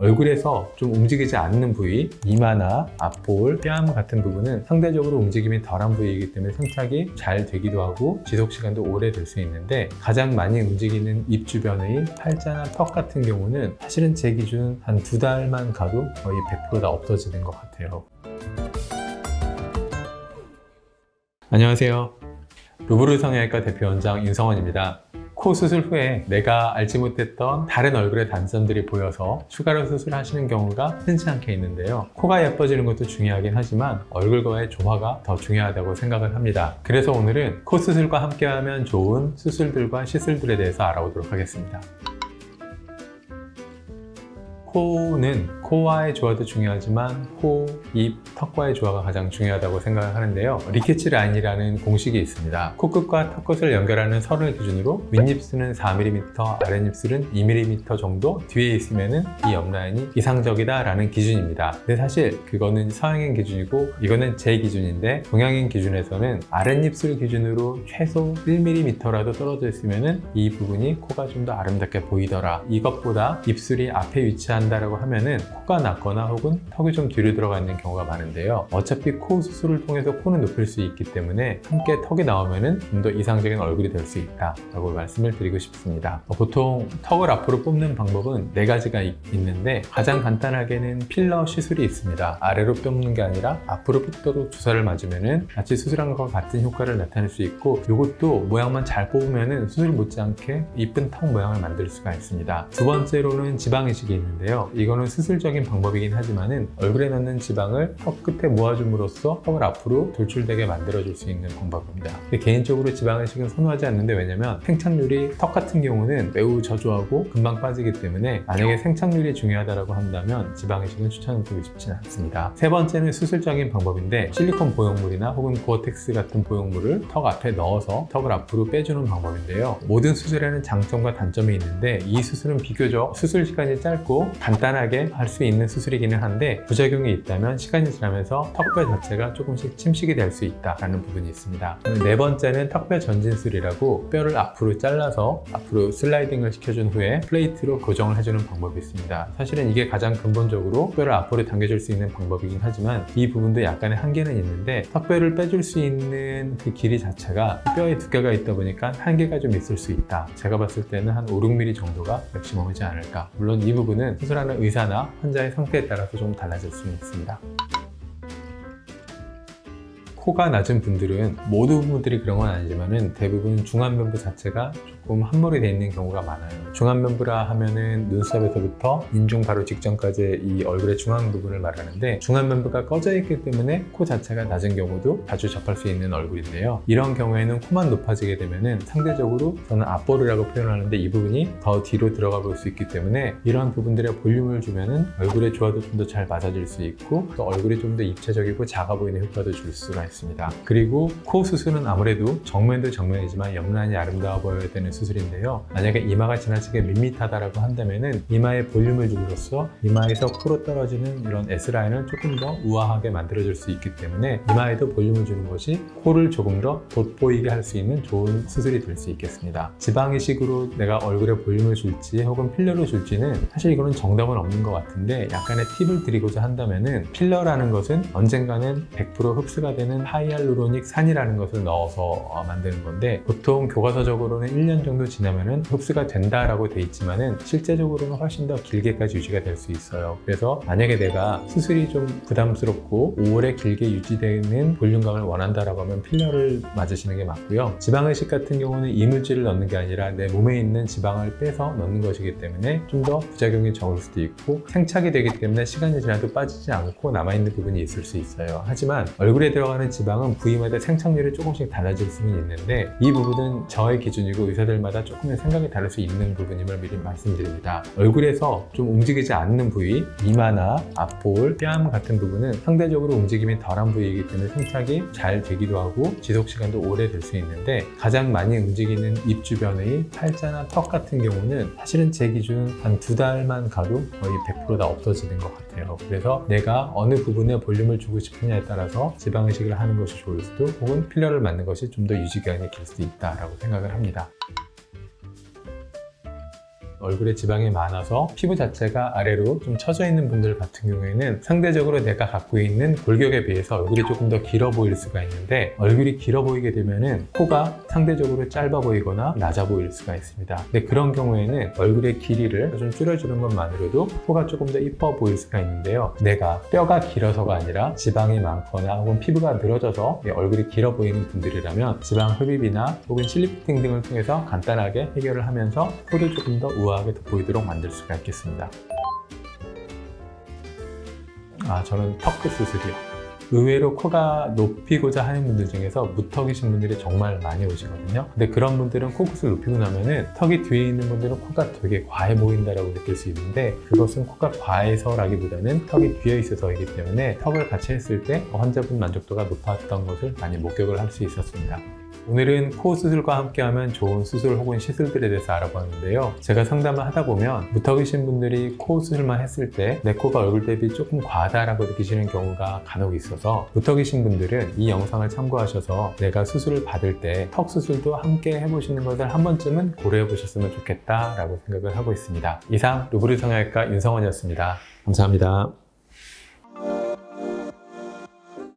얼굴에서 좀 움직이지 않는 부위, 이마나 앞볼, 뺨 같은 부분은 상대적으로 움직임이 덜한 부위이기 때문에 생착이 잘 되기도 하고 지속 시간도 오래 될 수 있는데, 가장 많이 움직이는 입 주변의 팔자나 턱 같은 경우는 사실은 제 기준 한 2달만 가도 거의 100% 다 없어지는 것 같아요. 안녕하세요. 루브르 성형외과 대표원장 윤성원입니다. 코 수술 후에 내가 알지 못했던 다른 얼굴의 단점들이 보여서 추가로 수술하시는 경우가 흔치 않게 있는데요. 코가 예뻐지는 것도 중요하긴 하지만 얼굴과의 조화가 더 중요하다고 생각을 합니다. 그래서 오늘은 코 수술과 함께하면 좋은 수술들과 시술들에 대해서 알아보도록 하겠습니다. 코는 코와의 조화도 중요하지만 코, 입, 턱과의 조화가 가장 중요하다고 생각을 하는데요. 리케츠 라인이라는 공식이 있습니다. 코끝과 턱끝을 연결하는 선을 기준으로 윗입술은 4mm, 아랫입술은 2mm 정도 뒤에 있으면 이 옆라인이 이상적이다 라는 기준입니다. 근데 사실 그거는 서양인 기준이고 이거는 제 기준인데, 동양인 기준에서는 아랫입술 기준으로 최소 1mm라도 떨어져 있으면 이 부분이 코가 좀 더 아름답게 보이더라, 이것보다 입술이 앞에 위치한다라고 하면은 코가 낮거나 혹은 턱이 좀 뒤로 들어가 있는 경우가 많은데요. 어차피 코 수술을 통해서 코는 높일 수 있기 때문에 함께 턱이 나오면은 좀 더 이상적인 얼굴이 될 수 있다 라고 말씀을 드리고 싶습니다. 보통 턱을 앞으로 뽑는 방법은 4가지가 있는데, 가장 간단하게는 필러 시술이 있습니다. 아래로 뽑는 게 아니라 앞으로 뽑도록 주사를 맞으면은 마치 수술한 것과 같은 효과를 나타낼 수 있고, 이것도 모양만 잘 뽑으면은 수술 못지않게 이쁜 턱 모양을 만들 수가 있습니다. 두 번째로는 지방 이식이 있는데요. 이거는 수술적인 방법이긴 하지만은 얼굴에 넣는 지방을 턱 끝에 모아줌으로써 턱을 앞으로 돌출되게 만들어줄 수 있는 방법입니다. 개인적으로 지방 이식은 선호하지 않는데, 왜냐면 생착률이 턱 같은 경우는 매우 저조하고 금방 빠지기 때문에 만약에 생착률이 중요하다고 한다면 지방 이식은 추천드리고 싶지는 않습니다. 세 번째는 수술적인 방법인데, 실리콘 보형물이나 혹은 고어텍스 같은 보형물을 턱 앞에 넣어서 턱을 앞으로 빼주는 방법인데요. 모든 수술에는 장점과 단점이 있는데, 이 수술은 비교적 수술 시간이 짧고 간단하게 할 수 있는 수술이기는 한데, 부작용이 있다면 시간이 지나면서 턱뼈 자체가 조금씩 침식이 될 수 있다는 부분이 있습니다. 네 번째는 턱뼈 전진술이라고 뼈를 앞으로 잘라서 앞으로 슬라이딩을 시켜준 후에 플레이트로 고정을 해주는 방법이 있습니다. 사실은 이게 가장 근본적으로 뼈를 앞으로 당겨줄 수 있는 방법이긴 하지만 이 부분도 약간의 한계는 있는데, 턱뼈를 빼줄 수 있는 그 길이 자체가 뼈에 두께가 있다 보니까 한계가 좀 있을 수 있다. 제가 봤을 때는 한 5-6mm 정도가 맥시멈이지 않을까. 물론 이 부분은 수술하는 의사나 환자의 상태에 따라서 좀 달라질 수는 있습니다. 코가 낮은 분들은, 모든 분들이 그런 건 아니지만은 대부분 중안면부 자체가 조금 함몰이 되어 있는 경우가 많아요. 중안면부라 하면은 눈썹에서부터 인중 바로 직전까지 이 얼굴의 중앙 부분을 말하는데, 중안면부가 꺼져 있기 때문에 코 자체가 낮은 경우도 자주 접할 수 있는 얼굴인데요. 이런 경우에는 코만 높아지게 되면은 상대적으로 저는 앞볼이라고 표현하는데, 이 부분이 더 뒤로 들어가 볼 수 있기 때문에 이러한 부분들에 볼륨을 주면은 얼굴의 조화도 좀 더 잘 맞아질 수 있고, 또 얼굴이 좀 더 입체적이고 작아 보이는 효과도 줄 수가 있습니다. 그리고 코 수술은 아무래도 정면도 정면이지만 옆라인이 아름다워 보여야 되는 수술인데요. 만약에 이마가 지나치게 밋밋하다라고 한다면은 이마에 볼륨을 줌으로써 이마에서 코로 떨어지는 이런 S라인을 조금 더 우아하게 만들어줄 수 있기 때문에 이마에도 볼륨을 주는 것이 코를 조금 더 돋보이게 할 수 있는 좋은 수술이 될 수 있겠습니다. 지방 이식으로 내가 얼굴에 볼륨을 줄지 혹은 필러를 줄지는 사실 이거는 정답은 없는 것 같은데, 약간의 팁을 드리고자 한다면은, 필러라는 것은 언젠가는 100% 흡수가 되는 하이알루로닉 산이라는 것을 넣어서 만드는 건데, 보통 교과서적으로는 1년 정도 지나면은 흡수가 된다라고 돼 있지만은 실제적으로는 훨씬 더 길게까지 유지가 될 수 있어요. 그래서 만약에 내가 수술이 좀 부담스럽고 오래 길게 유지되는 볼륨감을 원한다라고 하면 필러를 맞으시는 게 맞고요. 지방의식 같은 경우는 이물질을 넣는 게 아니라 내 몸에 있는 지방을 빼서 넣는 것이기 때문에 좀 더 부작용이 적을 수도 있고, 생착이 되기 때문에 시간이 지나도 빠지지 않고 남아있는 부분이 있을 수 있어요. 하지만 얼굴에 들어가는 지방은 부위마다 생착률이 조금씩 달라질 수는 있는데, 이 부분은 저의 기준이고 의사들마다 조금의 생각이 다를 수 있는 부분임을 미리 말씀드립니다. 얼굴에서 좀 움직이지 않는 부위, 이마나 앞볼, 뺨 같은 부분은 상대적으로 움직임이 덜한 부위이기 때문에 생착이 잘 되기도 하고 지속 시간도 오래 될 수 있는데, 가장 많이 움직이는 입 주변의 팔자나 턱 같은 경우는 사실은 제 기준 한 2달만 가도 거의 100% 다 없어지는 것 같아요. 그래서 내가 어느 부분에 볼륨을 주고 싶으냐에 따라서 지방 이식을 하는 것이 좋을 수도, 혹은 필러를 맞는 것이 좀 더 유지기간이 길 수도 있다라고 생각을 합니다. 얼굴에 지방이 많아서 피부 자체가 아래로 좀 처져 있는 분들 같은 경우에는 상대적으로 내가 갖고 있는 골격에 비해서 얼굴이 조금 더 길어 보일 수가 있는데, 얼굴이 길어 보이게 되면은 코가 상대적으로 짧아 보이거나 낮아 보일 수가 있습니다. 근데 그런 경우에는 얼굴의 길이를 좀 줄여주는 것만으로도 코가 조금 더 이뻐 보일 수가 있는데요. 내가 뼈가 길어서가 아니라 지방이 많거나 혹은 피부가 늘어져서 얼굴이 길어 보이는 분들이라면 지방 흡입이나 혹은 실리피팅 등을 통해서 간단하게 해결을 하면서 코를 조금 더 우아하게 돋보이도록 만들 수가 있겠습니다. 저는 턱끝 수술이요. 의외로 코가 높이고자 하는 분들 중에서 무턱이신 분들이 정말 많이 오시거든요. 근데 그런 분들은 코끝을 높이고 나면은 턱이 뒤에 있는 분들은 코가 되게 과해 보인다라고 느낄 수 있는데, 그것은 코가 과해서라기보다는 턱이 비어 있어서이기 때문에 턱을 같이 했을 때 환자분 만족도가 높았던 것을 많이 목격을 할 수 있었습니다. 오늘은 코 수술과 함께하면 좋은 수술 혹은 시술들에 대해서 알아봤는데요. 제가 상담을 하다 보면 무턱이신 분들이 코 수술만 했을 때 내 코가 얼굴 대비 조금 과하다라고 느끼시는 경우가 간혹 있어서, 무턱이신 분들은 이 영상을 참고하셔서 내가 수술을 받을 때 턱 수술도 함께 해보시는 것을 한 번쯤은 고려해 보셨으면 좋겠다라고 생각을 하고 있습니다. 이상 루브르 성형외과 윤성원이었습니다. 감사합니다.